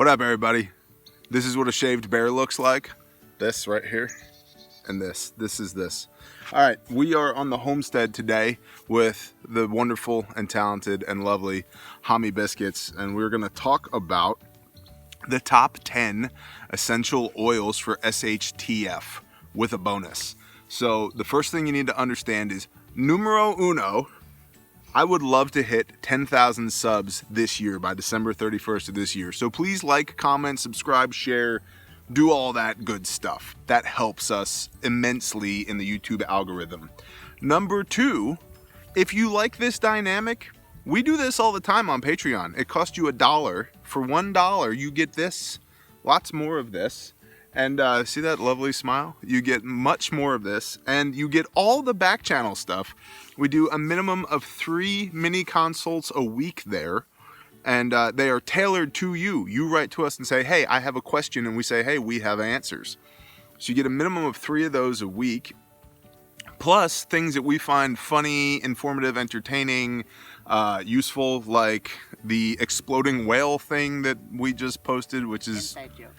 What up, everybody? This is what a shaved bear looks like. This right here. And this. This is this. All right, we are on the homestead today with the wonderful and talented and lovely Hami Biscuits, and we're going to talk about the top 10 essential oils for SHTF with a bonus. So the first thing you need to understand is numero uno. I would love to hit 10,000 subs this year by December 31st of this year. So please like, comment, subscribe, share, do all that good stuff. That helps us immensely in the YouTube algorithm. Number two, if you like this dynamic, we do this all the time on Patreon. It costs you $1. For $1, you get this, lots more of this. And see that lovely smile? You get much more of this, and you get all the back channel stuff. We do a minimum of 3 mini consults a week there, and they are tailored to you. You write to us and say, hey, I have a question, and we say, hey, we have answers. So you get a minimum of 3 of those a week, plus things that we find funny, informative, entertaining, useful, like the exploding whale thing that we just posted, which is... Inside jokes.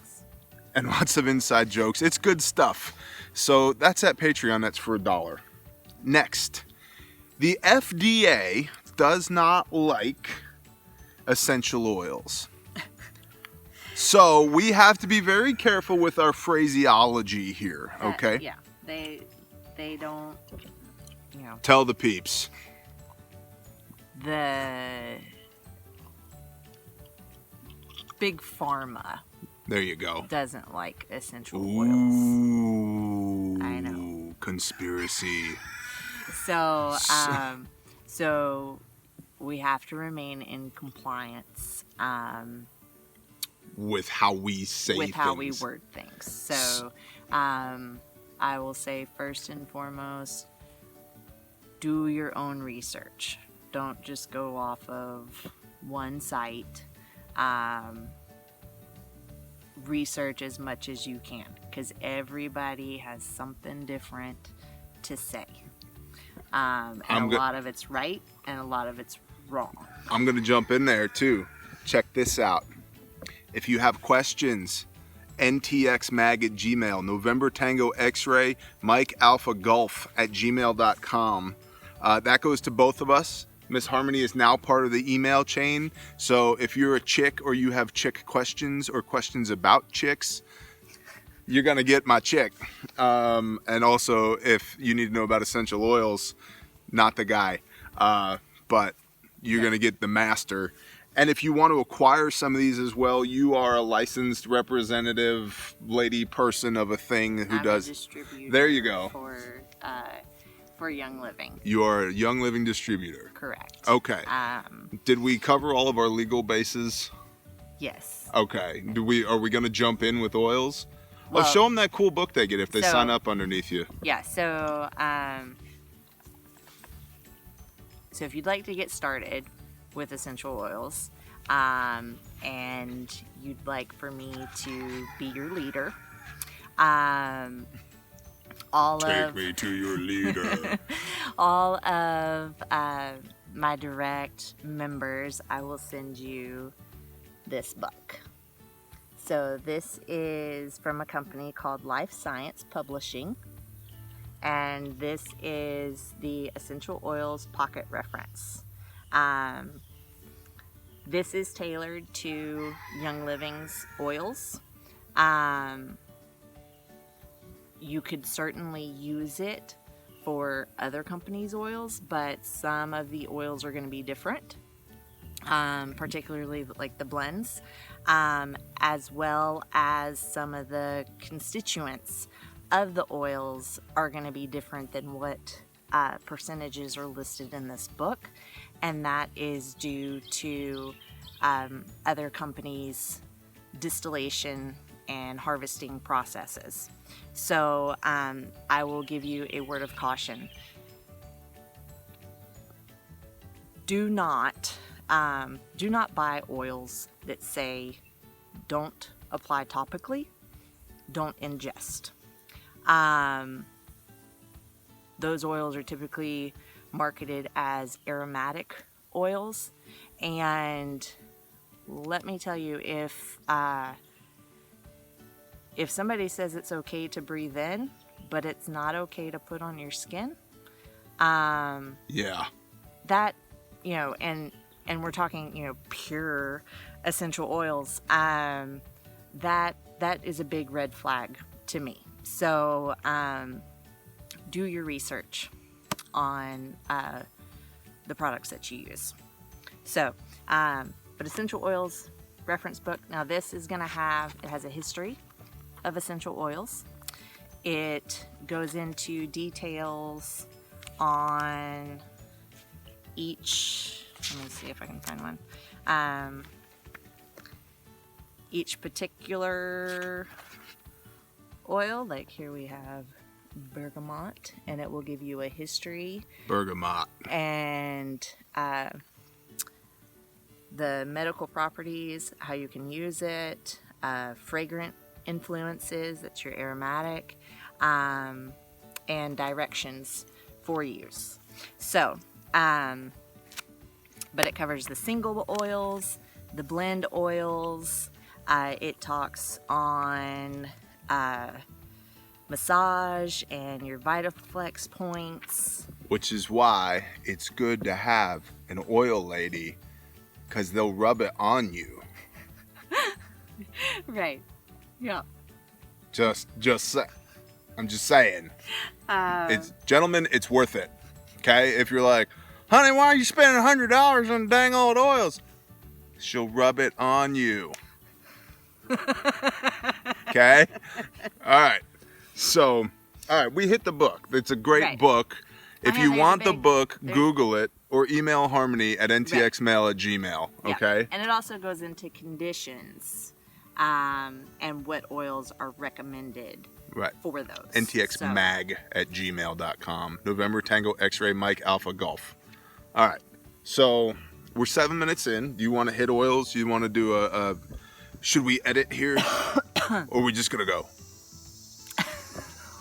And lots of inside jokes. It's good stuff. So that's at Patreon. That's for $1. Next, the FDA does not like essential oils. So we have to be very careful with our phraseology here, okay? Yeah, they don't, you know. Tell the peeps. The big pharma. There you go. Doesn't like essential Ooh, oils. I know. Conspiracy. So, so we have to remain in compliance with how we say with things. how we word things. So, I will say first and foremost, do your own research. Don't just go off of one site. Research as much as you can, because everybody has something different to say, and a lot of it's right and a lot of it's wrong. I'm gonna jump in there too. Check this out. If you have questions, ntxmag@gmail, November Tango X-ray, Mike Alpha Golf @gmail.com. That goes to both of us. Miss Harmony is now part of the email chain. So if you're a chick or you have chick questions or questions about chicks, you're going to get my chick. And also, if you need to know about essential oils, not the guy, but you're going to get the master. And if you want to acquire some of these as well, you are a licensed representative lady person of a thing who I'm does. A distributor. There you go. For Young Living. You are a Young Living distributor. Correct. Okay. Did we cover all of our legal bases? Yes. Okay. Are we going to jump in with oils? Well, show them that cool book they get if they sign up underneath you. Yeah. So, so if you'd like to get started with essential oils, and you'd like for me to be your leader, Take me to your leader. all of my direct members, I will send you this book. So this is from a company called Life Science Publishing, and this is the Essential Oils Pocket Reference. This is tailored to Young Living's oils. You could certainly use it for other companies' oils, but some of the oils are going to be different, particularly like the blends, as well as some of the constituents of the oils are going to be different than what percentages are listed in this book, and that is due to other companies' distillation and harvesting processes. So I will give you a word of caution. Do not buy oils that say don't apply topically, don't ingest. Those oils are typically marketed as aromatic oils, and let me tell you, if somebody says it's okay to breathe in, but it's not okay to put on your skin, Yeah. that, and we're talking, pure essential oils, that is a big red flag to me. So do your research on the products that you use. So, but essential oils reference book. Now this is it has a history of essential oils. It goes into details on each, let me see if I can find one. Each particular oil, like here we have bergamot, and it will give you a history. Bergamot. And the medical properties, how you can use it, fragrant influences, that's your aromatic, and directions for use. So, but it covers the single oils, the blend oils. It talks on massage and your Vitaflex points. Which is why it's good to have an oil lady, because they'll rub it on you. Right. Yeah. I'm just saying. Gentlemen, it's worth it. Okay? If you're like, honey, why are you spending $100 on dang old oils? She'll rub it on you. Okay? All right. So, all right, we hit the book. It's a great book. If you want the book, Google it or email Harmony at ntxmail@gmail. Okay? Yeah. And it also goes into conditions and what oils are recommended for those. ntxmag@gmail.com. November Tango X-Ray Mike Alpha Golf. All right. So we're 7 minutes in. Do you want to hit oils? Do you want to do a should we edit here? Or are we just going to go?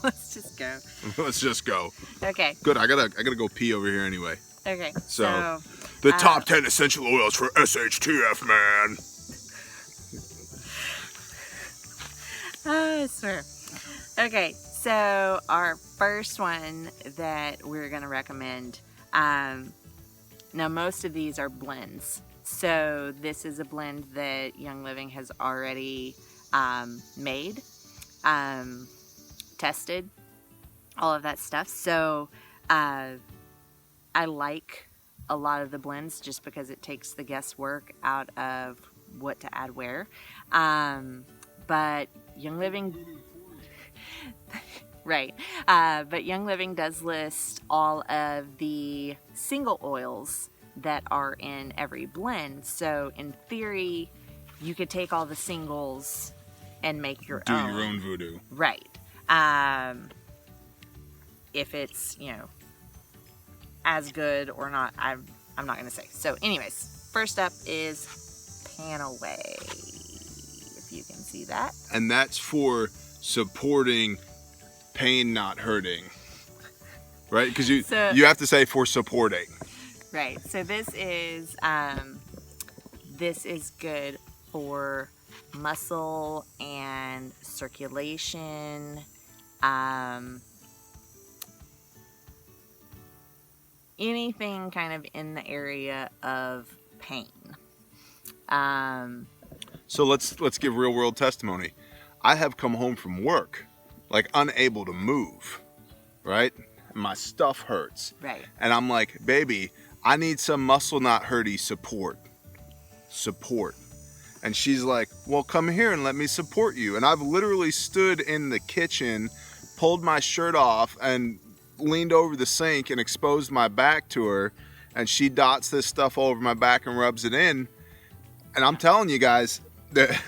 Let's just go. Let's just go. Okay. Good. I gotta go pee over here anyway. Okay. So the top 10 essential oils for SHTF, man. I swear. Okay, so our first one that we're going to recommend, now most of these are blends. So this is a blend that Young Living has already made, tested, all of that stuff. So I like a lot of the blends just because it takes the guesswork out of what to add where. But Young Living, right, but Young Living does list all of the single oils that are in every blend. So in theory, you could take all the singles and make your own. Do your own voodoo. Right. If it's, as good or not, I'm not going to say. So anyways, first up is Panaway. You can see that. And that's for supporting pain not hurting. Right? Because you have to say for supporting. Right. So this is good for muscle and circulation. Anything kind of in the area of pain. So let's give real world testimony. I have come home from work, like unable to move, right? My stuff hurts. Right. And I'm like, baby, I need some muscle not hurty support. And she's like, well, come here and let me support you. And I've literally stood in the kitchen, pulled my shirt off and leaned over the sink and exposed my back to her. And she dots this stuff all over my back and rubs it in. And I'm telling you guys, that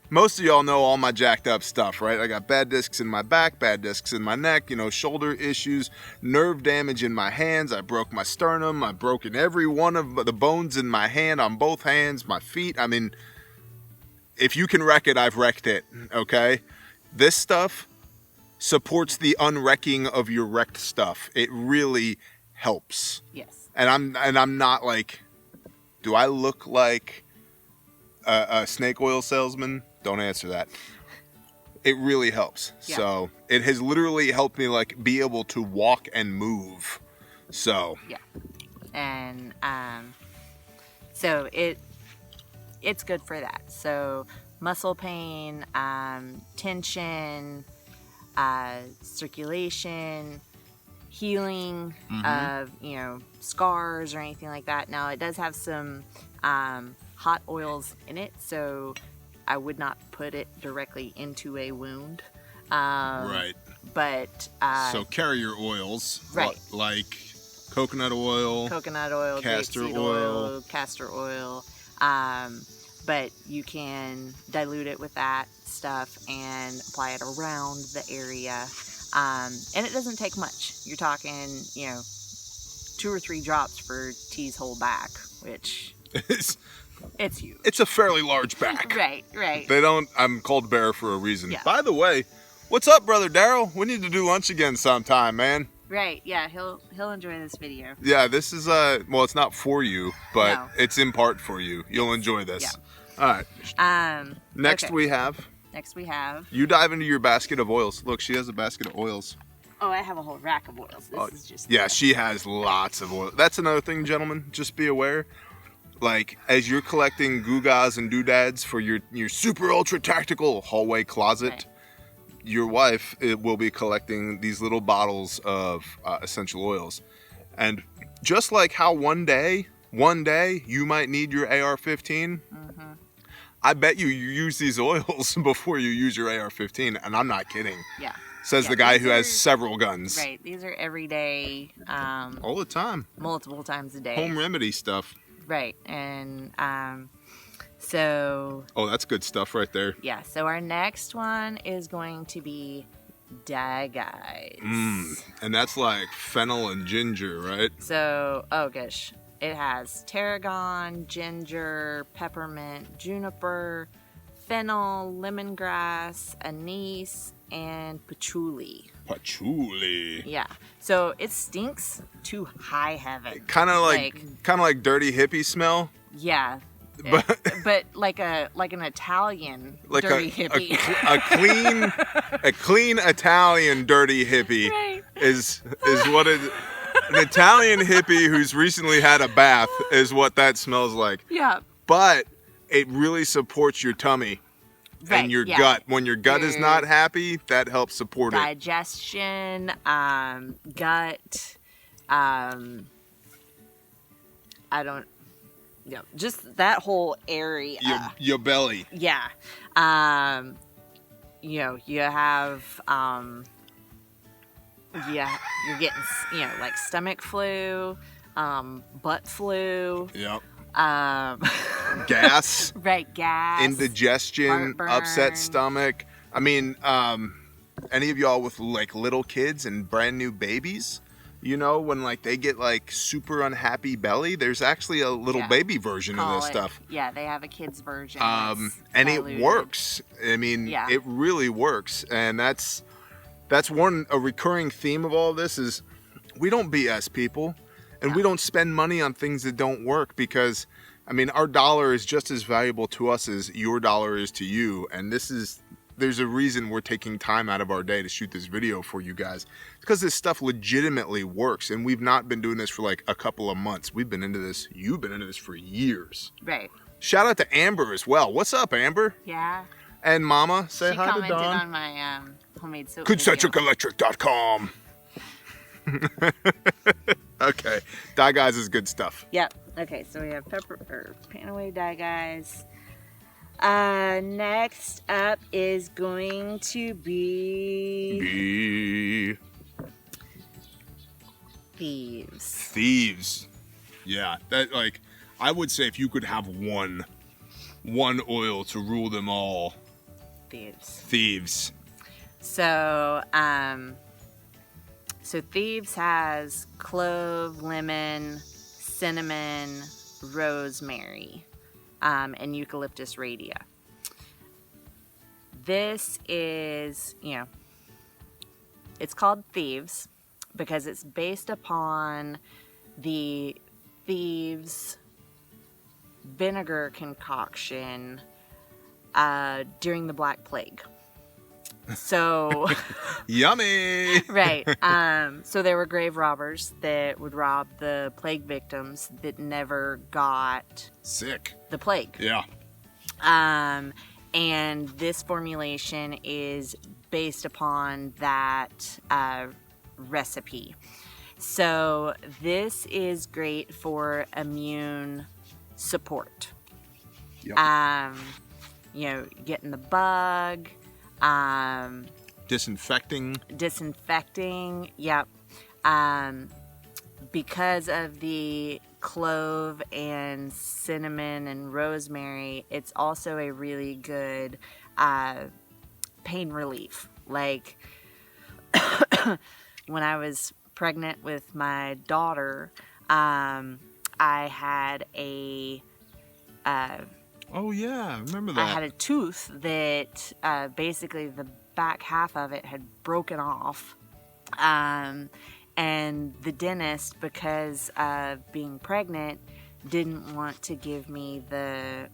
most of y'all know all my jacked up stuff, right? I got bad discs in my back, bad discs in my neck, shoulder issues, nerve damage in my hands. I broke my sternum. I've broken every one of the bones in my hand, on both hands, my feet. I mean, if you can wreck it, I've wrecked it, okay? This stuff supports the unwrecking of your wrecked stuff. It really helps. Yes. And I'm not like Do I look like a snake oil salesman? Don't answer that. It really helps. Yeah. So it has literally helped me like be able to walk and move. So Yeah. And so it's good for that. So muscle pain, tension, circulation, healing of, you know, scars or anything like that. Now it does have some hot oils in it, so I would not put it directly into a wound. right. But So carrier oils, right. like coconut oil, castor grapeseed oil. castor oil. But you can dilute it with that stuff and apply it around the area. And it doesn't take much. You're talking, you know, 2 or 3 drops for T's whole back, which it's huge. It's a fairly large back. Right. I'm called Bear for a reason. Yeah. By the way, what's up, brother Daryl? We need to do lunch again sometime, man. Right, yeah, he'll enjoy this video. Yeah, this is well, it's not for you, but No. it's in part for you. You'll enjoy this. Yeah. All right. Next okay. we have you dive into your basket of oils. Look, she has a basket of oils. Oh, I have a whole rack of oils. This is just Yeah, she has lots of oil. That's another thing, gentlemen. Just be aware. Like, as you're collecting gewgaws and doodads for your super ultra tactical hallway closet, Right. your wife will be collecting these little bottles of essential oils. And just like how one day you might need your AR-15, I bet you use these oils before you use your AR-15, and I'm not kidding. Yeah. Says the guy who has several guns. Right. These are everyday, All the time. multiple times a day. Home remedy stuff. Right. And so Oh, that's good stuff right there. yeah. So our next one is going to be Digestive. And that's like fennel and ginger, right? So, oh gosh, it has tarragon, ginger, peppermint, juniper, fennel, lemongrass, anise, and patchouli. Patchouli. Yeah. So it stinks to high heaven. Kind of like dirty hippie smell. Yeah. But like an Italian like dirty a hippie. a clean Italian dirty hippie Right. is what it. An Italian hippie who's recently had a bath is what that smells like. Yeah. But it really supports your tummy Right, and your yeah. gut. When your gut is not happy, that helps support it. Digestion, gut, just that whole area. Your belly. Yeah. You have, you're getting, like stomach flu, butt flu. Yep. Gas. Gas. Right, gas. Indigestion, heartburn. upset stomach. I mean, any of y'all with like little kids and brand new babies, you know, when like they get like super unhappy belly, there's actually a little baby version of this stuff. Yeah, they have a kid's version. And diluted. it works. I mean, it really works. And that's a recurring theme of all this is we don't BS people. And we don't spend money on things that don't work because, I mean, our dollar is just as valuable to us as your dollar is to you. And there's a reason we're taking time out of our day to shoot this video for you guys. Because this stuff legitimately works. And we've not been doing this for like a couple of months. We've been into this. You've been into this for years. Right. Shout out to Amber as well. What's up, Amber? Yeah. And Mama, say hi to Dawn. She commented on my homemade soap ConcentricElectric.com. Okay, Die Guys is good stuff. Yep. Okay, so we have Panaway Die Guys. Next up is going to be Thieves. Yeah, that like I would say if you could have one oil to rule them all. Thieves. So Thieves has clove, lemon, cinnamon, rosemary, and eucalyptus radia. This is, it's called Thieves because it's based upon the thieves' vinegar concoction during the Black Plague. So, Yummy. right. So there were grave robbers that would rob the plague victims that never got Sick. the plague. Yeah. And this formulation is based upon that recipe. So this is great for immune support. Yep. You know, getting the bug. Disinfecting. Yep. Because of the clove and cinnamon and rosemary, it's also a really good pain relief. Like when I was pregnant with my daughter, I had a Oh yeah, I remember that. I had a tooth that basically the back half of it had broken off. And the dentist, because of being pregnant, didn't want to give me the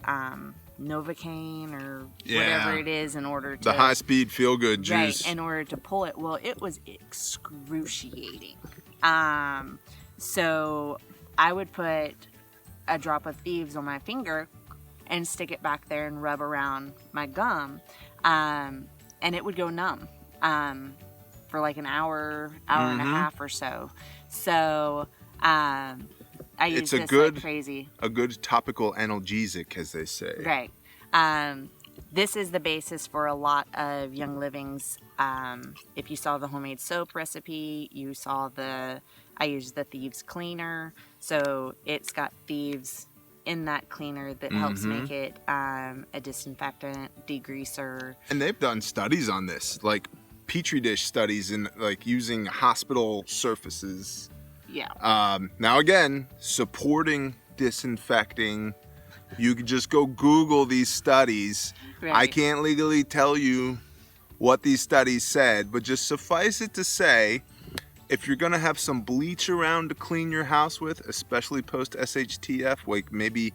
Novocaine or whatever it is in order to... The high-speed feel-good juice. Right, in order to pull it. Well, it was excruciating. So I would put a drop of Thieves on my finger and stick it back there and rub around my gum. And it would go numb for like an hour and a half or so. So I use this like crazy. A good topical analgesic, as they say. Right. This is the basis for a lot of Young Living's. If you saw the homemade soap recipe, you saw I used the Thieves cleaner. So it's got Thieves in that cleaner that helps make it a disinfectant, degreaser. And they've done studies on this, like Petri dish studies in like using hospital surfaces. Yeah. Now again, supporting disinfecting. You can just go Google these studies. Right. I can't legally tell you what these studies said, but just suffice it to say, if you're gonna have some bleach around to clean your house with, especially post SHTF, like maybe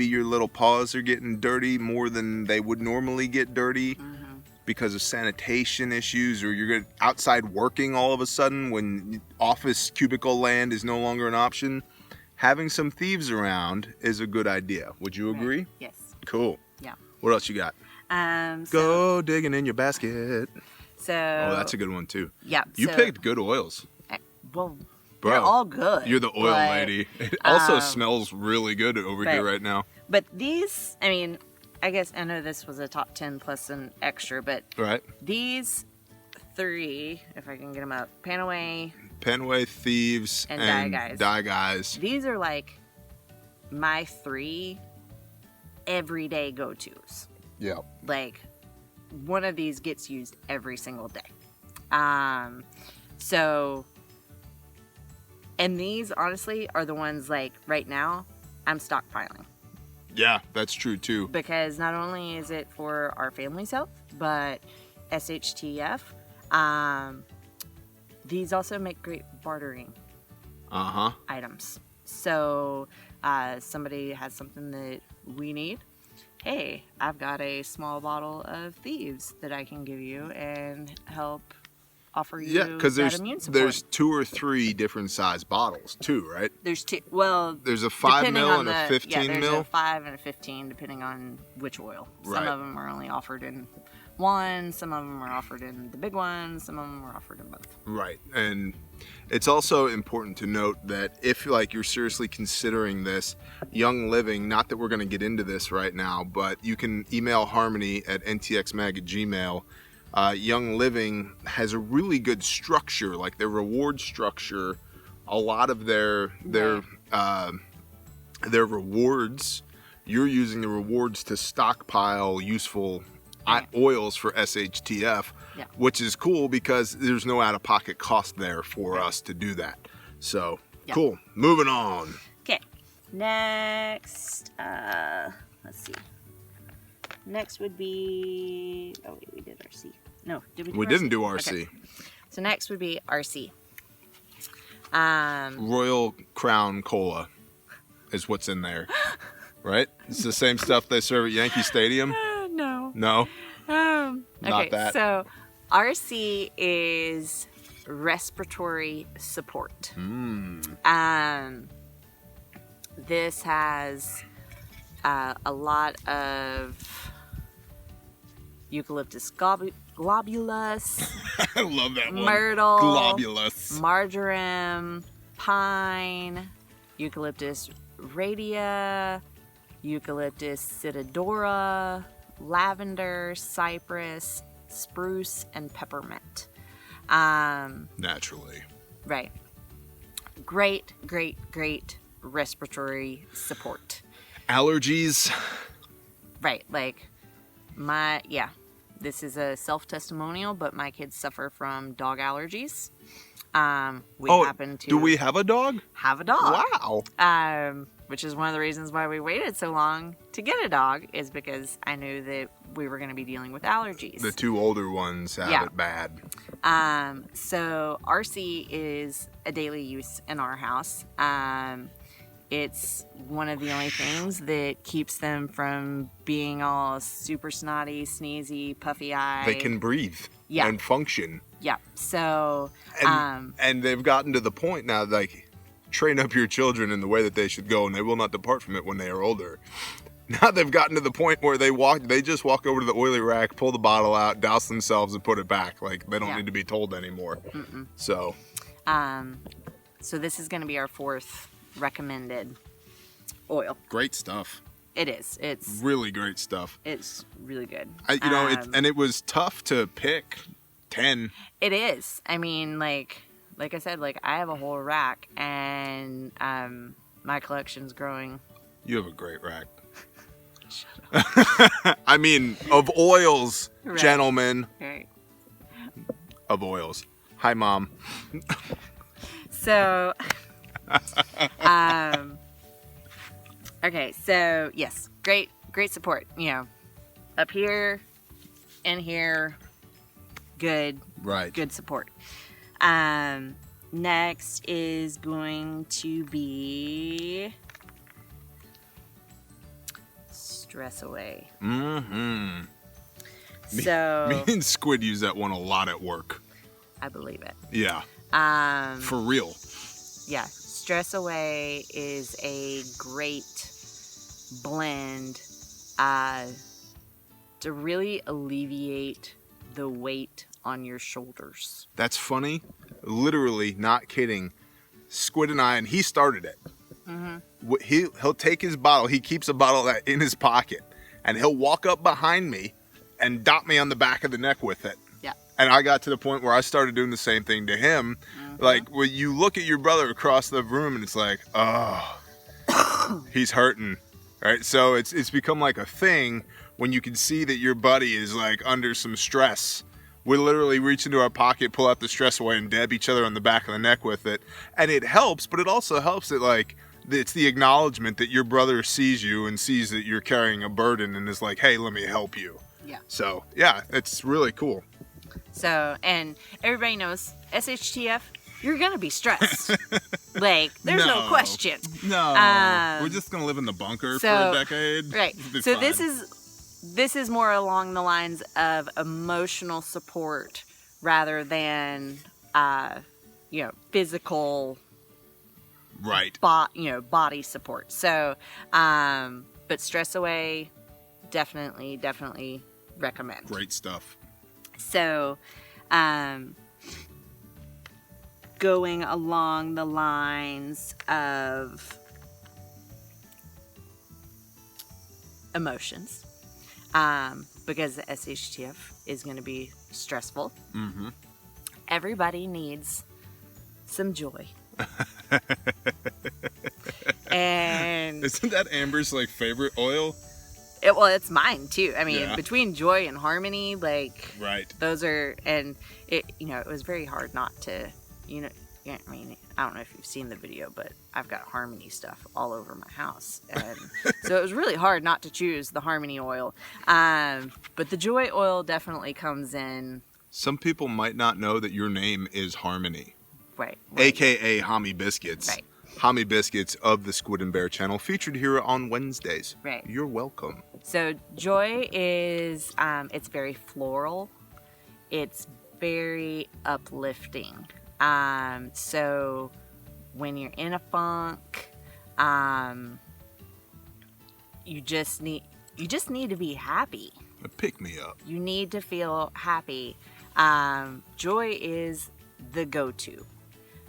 your little paws are getting dirty more than they would normally get dirty because of sanitation issues, or you're outside working all of a sudden when office cubicle land is no longer an option, having some Thieves around is a good idea. Would you agree? Right. Yes. Cool. Yeah. What else you got? Go digging in your basket. So. Oh, that's a good one too. Yeah. You picked good oils. Well, Bro, they're all good. You're the oil lady. It also smells really good over here right now. But these, I mean, I guess I know this was a top 10 plus an extra, but these three, if I can get them up, Panaway, Thieves, and Die Guys. These are like my three everyday go-tos. Yeah. Like one of these gets used every single day. So, and these honestly are the ones like right now I'm stockpiling. Yeah, that's true too. Because not only is it for our family's health, but SHTF, these also make great bartering items. So somebody has something that we need. Hey, I've got a small bottle of Thieves that I can give you and help offer you that immune support. There's 2 or 3 different size bottles too, right? There's 2. Well, there's a 5 mil and a 15 mil. Yeah, there's a 5 and a 15 depending on which oil. Some of them are only offered in one, some of them are offered in the big one, some of them are offered in both. Right. And it's also important to note that if like you're seriously considering this, Young Living, not that we're going to get into this right now, but you can email Harmony at ntxmag@gmail.com. Young Living has a really good structure, like their reward structure. A lot of their rewards, you're using the rewards to stockpile useful oils for SHTF, which is cool because there's no out-of-pocket cost there for us to do that. So cool. Moving on. Okay. Next, let's see. Next would be, oh wait, we did RC. No, did we do RC? We didn't do RC. Okay. So next would be RC. Royal Crown Cola is what's in there. right? It's the same stuff they serve at Yankee Stadium. No. No, Okay, not that. so RC is respiratory support. This has a lot of eucalyptus globulus, I love that one. myrtle, Globulus. marjoram, pine, eucalyptus radia, eucalyptus cytidora, lavender, cypress, spruce, and peppermint. Naturally. Right. Great, great, great respiratory support. Allergies. Right. Like this is a self-testimonial, but my kids suffer from dog allergies. We happen to do we have a dog? have a dog. Wow. Which is one of the reasons why we waited so long to get a dog, is because I knew that we were going to be dealing with allergies. The two older ones have it bad. So RC is a daily use in our house. It's one of the only things that keeps them from being all super snotty, sneezy, puffy-eyed. They can breathe and function. Yeah. So, and they've gotten to the point now, like, train up your children in the way that they should go, and they will not depart from it when they are older. Now they've gotten to the point where they just walk over to the oily rack, pull the bottle out, douse themselves, and put it back. Like, they don't need to be told anymore. So this is going to be our fourth recommended oil. great stuff. It is. It's Really great stuff. It's really good. It was tough to pick 10. It is. I mean, like I said, like, I have a whole rack, and my collection's growing. You have a great rack. Shut up. I mean, of oils, Right. gentlemen. Right. Of oils. Hi, Mom. So, okay, so yes, great support. You know, up here, in here, good support. Next is going to be Stress Away. Mm-hmm. So Me and Squid use that one a lot at work. I believe it. Yeah. For real. Yeah, Stress Away is a great blend to really alleviate the weight on your shoulders. That's funny. Literally, not kidding. Squid and I, and he started it. Mm-hmm. He'll take his bottle. He keeps a bottle of that in his pocket, and he'll walk up behind me and dot me on the back of the neck with it. Yeah. And I got to the point where I started doing the same thing to him. Mm-hmm. Like, when you look at your brother across the room, and it's like, oh, he's hurting. Right? So it's become like a thing when you can see that your buddy is like under some stress. We literally reach into our pocket, pull out the Stress Away, and dab each other on the back of the neck with it. And it helps, but it also helps that, like, it's the acknowledgement that your brother sees you and sees that you're carrying a burden and is like, hey, let me help you. Yeah. So, yeah, it's really cool. So, and everybody knows, SHTF, you're going to be stressed. Like, there's no question. No. We're just going to live in the bunker for a decade. Right. So fine. This is more along the lines of emotional support rather than, physical, right? Body support. So, but Stress Away, definitely recommend. Great stuff. So, going along the lines of emotions. Because the SHTF is going to be stressful. Mm-hmm. Everybody needs some joy. And isn't that Amber's like favorite oil? It's mine too. I mean, between joy and harmony, like, right. Those are, and it was very hard not to, I mean, I don't know if you've seen the video, but I've got Harmony stuff all over my house. And so it was really hard not to choose the Harmony oil. But the Joy oil definitely comes in. Some people might not know that your name is Harmony. Right. AKA Homie Biscuits. Right. Hammy Biscuits of the Squid and Bear channel, featured here on Wednesdays. Right. You're welcome. So Joy is, it's very floral. It's very uplifting. So when you're in a funk, you just need to be happy. Pick me up. You need to feel happy. Joy is the go-to.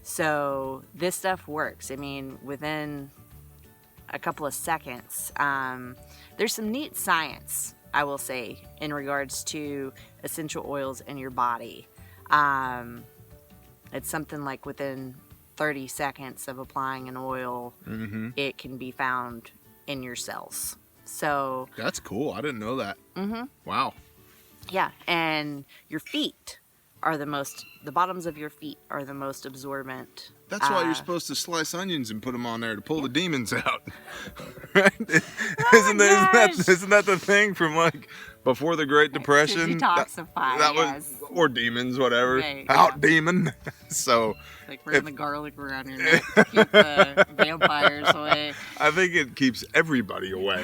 So this stuff works. I mean, within a couple of seconds. There's some neat science, I will say, in regards to essential oils in your body. It's something like within 30 seconds of applying an oil, it can be found in your cells. So that's cool. I didn't know that. Wow. Yeah, and your feet are the bottoms of your feet are the most absorbent. That's why you're supposed to slice onions and put them on there to pull the demons out. Right? Isn't that the thing from like before the Great Depression? To detoxify, that yes. was, or demons, whatever. Right, out demon. So like run the garlic around your neck to keep the vampires away. I think it keeps everybody away.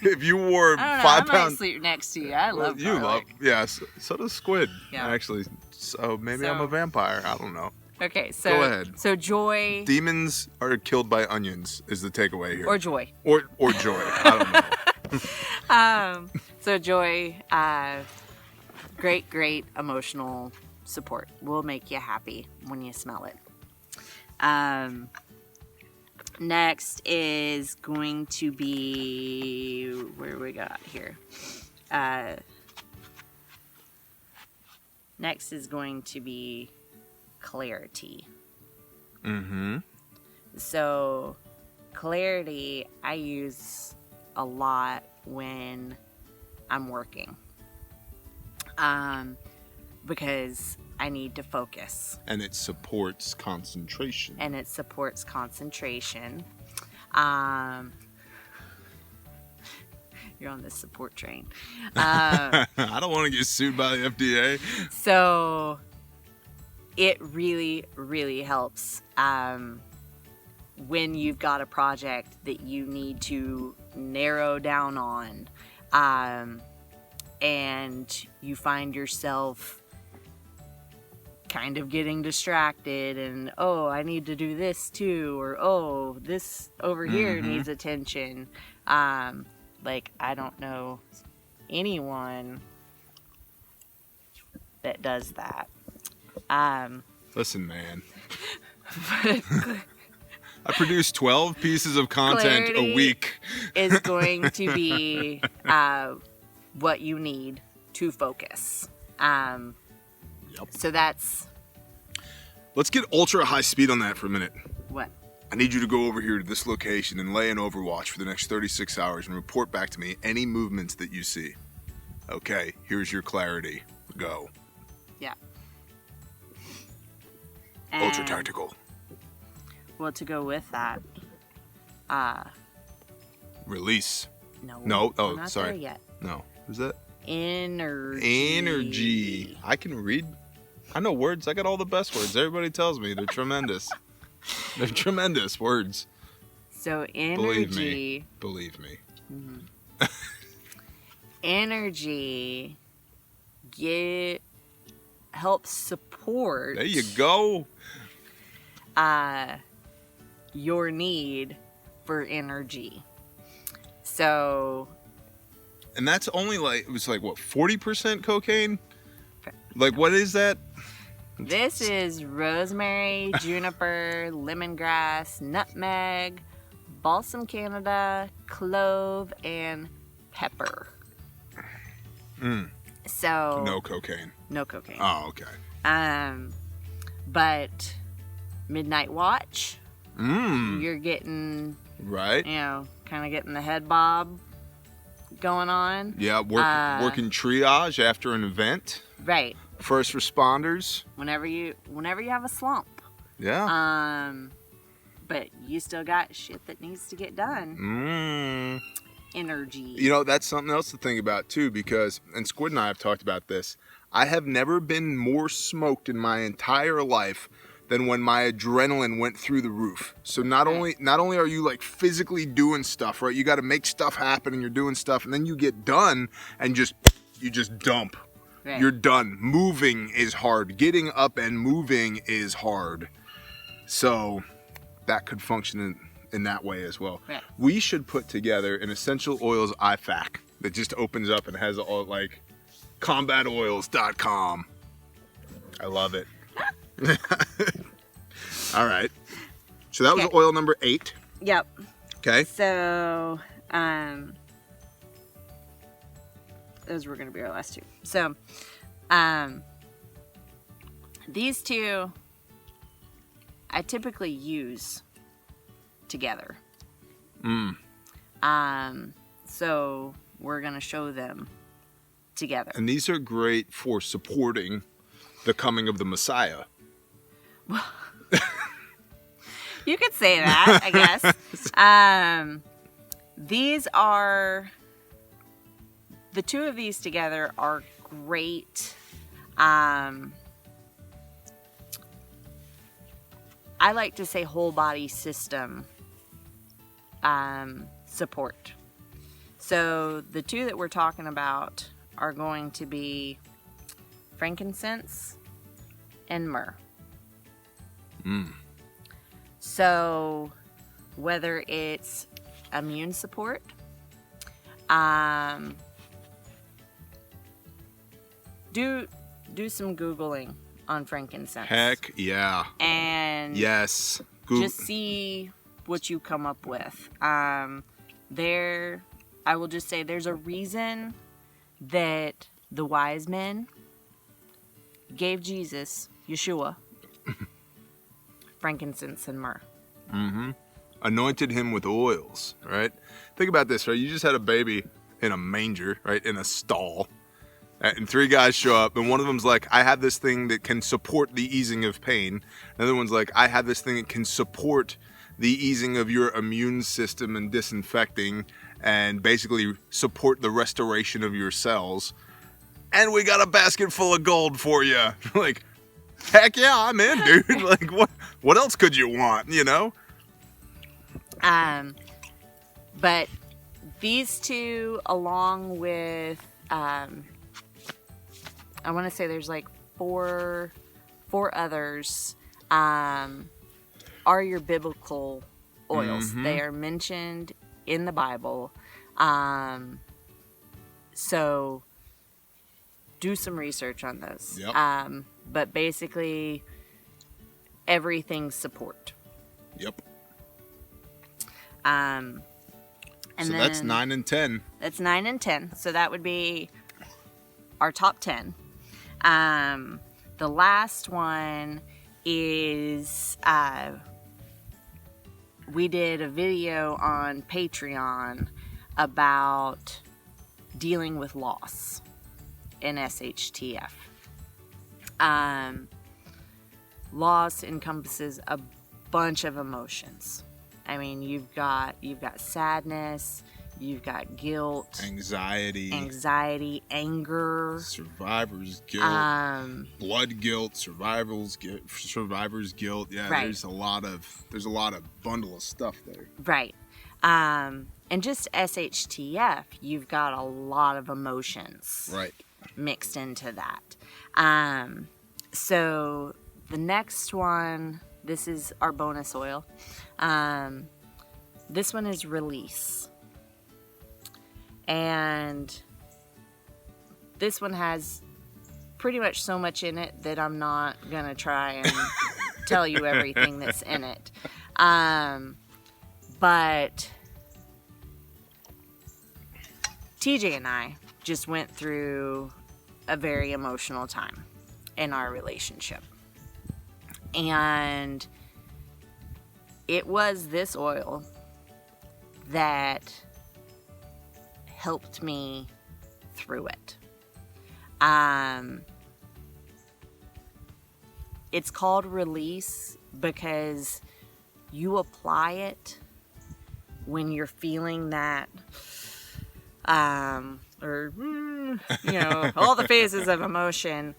If you wore I don't know, 5 I might pounds, sleep next to you. I love you garlic. yes. So does squid. Yeah. Actually, so maybe I'm a vampire. I don't know. Okay, so Go ahead. So Joy Demons are killed by onions is the takeaway here. or Joy. Or joy. I don't know. So Joy, great emotional support. Will make you happy when you smell it. Next is going to be, where we got here? Next is going to be clarity. So clarity I use a lot when I'm working, because I need to focus. And it supports concentration. You're on this support train. I don't want to get sued by the FDA. So it really helps when you've got a project that you need to narrow down on, and you find yourself kind of getting distracted and, oh, I need to do this too, or oh, this over here needs attention. Like, I don't know anyone that does that. Listen, man. I produce 12 pieces of content a week. Is going to be what you need to focus. So that's... Let's get ultra high speed on that for a minute. What? I need you to go over here to this location and lay in Overwatch for the next 36 hours and report back to me any movements that you see. Okay, here's your clarity. Go. Yeah. Ultra tactical. Well, to go with that, Release. No. Oh, we're not sorry. there yet. No. Who's that? Energy. I can read. I know words. I got all the best words. Everybody tells me they're tremendous. They're tremendous words. So energy. Believe me. Energy helps support. There you go. Your need for energy. So. And that's only like, it was like what, 40% cocaine? Like, what is that? This is rosemary, juniper, lemongrass, nutmeg, balsam Canada, clove, and pepper. So No cocaine. No cocaine. Oh, okay. But midnight watch. You're getting right. Kind of getting the head bob going on. Yeah, working triage after an event. Right. First responders. Whenever you have a slump. Yeah. But you still got shit that needs to get done. Energy. That's something else to think about too, because, and Squid and I have talked about this, I have never been more smoked in my entire life than when my adrenaline went through the roof. So not only are you like physically doing stuff, right? You got to make stuff happen and you're doing stuff, and then you get done and you just dump. Right. You're done. Moving is hard. Getting up and moving is hard. So that could function in that way as well. Right. We should put together an essential oils IFAC that just opens up and has all like combatoils.com. I love it. All right. So that was oil number 8. Yep. Okay. So, those were going to be our last 2. So, these 2 I typically use together. So we're going to show them together. And these are great for supporting the coming of the Messiah. You could say that, I guess. These are, the 2 of these together are great. I like to say whole body system support. So the 2 that we're talking about are going to be frankincense and myrrh. So whether it's immune support, do some Googling on frankincense. Heck yeah. And yes. Just see what you come up with. I will just say there's a reason that the wise men gave Jesus, Yeshua, frankincense and myrrh. Anointed him with oils, right? Think about this, right? You just had a baby in a manger, right? In a stall. And 3 guys show up, and one of them's like, I have this thing that can support the easing of pain. Another one's like, I have this thing that can support the easing of your immune system and disinfecting and basically support the restoration of your cells. And we got a basket full of gold for you. Like, heck yeah, I'm in, dude. Like, what else could you want, you know? But these 2, along with, I want to say there's like 4 others, are your biblical oils. They are mentioned in the Bible. So do some research on those. Yep. But basically everything's support. Yep. And so then that's 9 and 10. That's 9 and 10. So that would be our top 10. The last one is we did a video on Patreon about dealing with loss in SHTF. Loss encompasses a bunch of emotions. I mean, you've got sadness, you've got guilt, anxiety, anger, survivor's guilt, blood guilt, survivor's guilt. Yeah, right. there's a lot of bundle of stuff there. Right. And just SHTF, you've got a lot of emotions right mixed into that. So the next one, this is our bonus oil. This one is release. And this one has pretty much so much in it that I'm not going to try and tell you everything that's in it. But TJ and I just went through a very emotional time in our relationship. And it was this oil that helped me through it. It's called release because you apply it when you're feeling that, all the phases of emotion.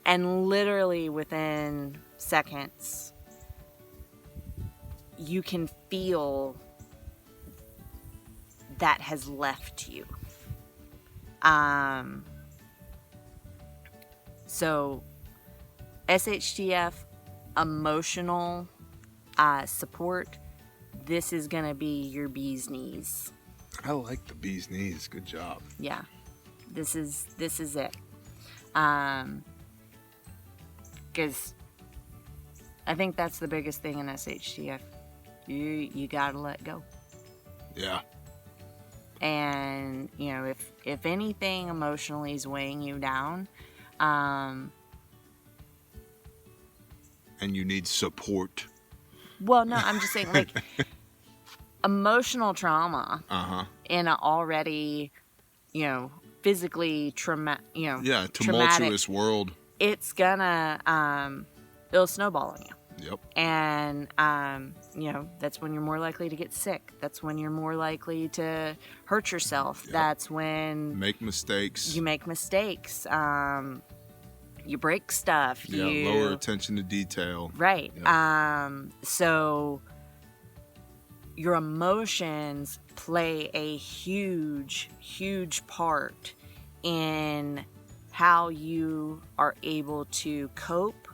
And literally within seconds, you can feel that has left you. So SHTF, emotional support, this is going to be your bee's knees. I like the bee's knees. Good job. Yeah. This is it. Because I think that's the biggest thing in SHTF. You got to let go. Yeah. And, you know, if anything emotionally is weighing you down, and you need support. Well, no, I'm just saying, like, emotional trauma in an already, you know, physically tumultuous traumatic world. It's gonna, it'll snowball on you. Yep. And, you know, that's when you're more likely to get sick. That's when you're more likely to hurt yourself. Yep. That's when make mistakes. You make mistakes. You break stuff. Yeah, lower attention to detail. Right. Yep. So your emotions play a huge, huge part in how you are able to cope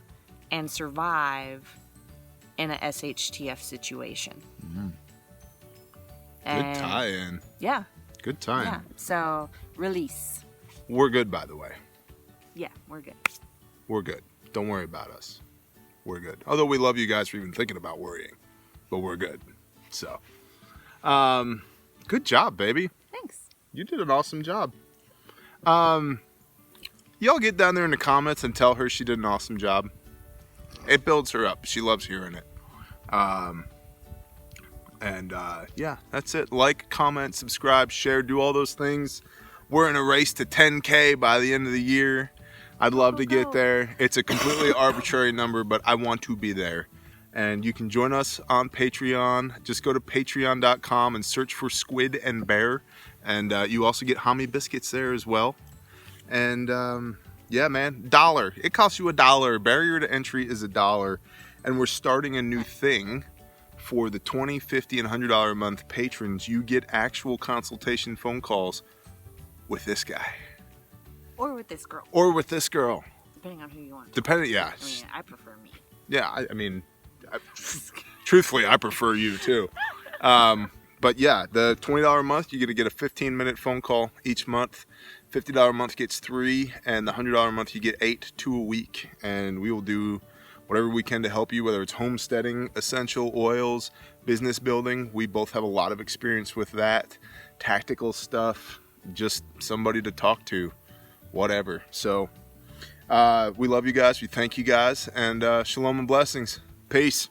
and survive in a SHTF situation. Mm-hmm. Good tie-in. Yeah. Good tie-in. Yeah. So, release. We're good, by the way. Yeah, we're good. We're good. Don't worry about us. We're good. Although we love you guys for even thinking about worrying. But we're good. So, good job, baby. Thanks. You did an awesome job. Y'all get down there in the comments and tell her she did an awesome job. It builds her up. She loves hearing it. Yeah, that's it. Like, comment, subscribe, share, do all those things. We're in a race to 10K by the end of the year. I'd love to get there. It's a completely arbitrary number, but I want to be there. And you can join us on Patreon. Just go to patreon.com and search for Squid and Bear. And you also get Homie Biscuits there as well. And yeah, man, $1. It costs you $1. Barrier to entry is $1. And we're starting a new thing for the $20, $50, and $100 a month patrons. You get actual consultation phone calls with this guy. Or with this girl. Or with this girl. Depending on who you want. Yeah. I mean, I prefer me. Yeah, truthfully, I prefer you too. But yeah, the $20 a month, you're going to get a 15-minute phone call each month. $50 a month gets 3, and the $100 a month you get 8, 2 a week. And we will do whatever we can to help you, whether it's homesteading, essential oils, business building. We both have a lot of experience with that. Tactical stuff, just somebody to talk to, whatever. So we love you guys. We thank you guys. And shalom and blessings. Peace.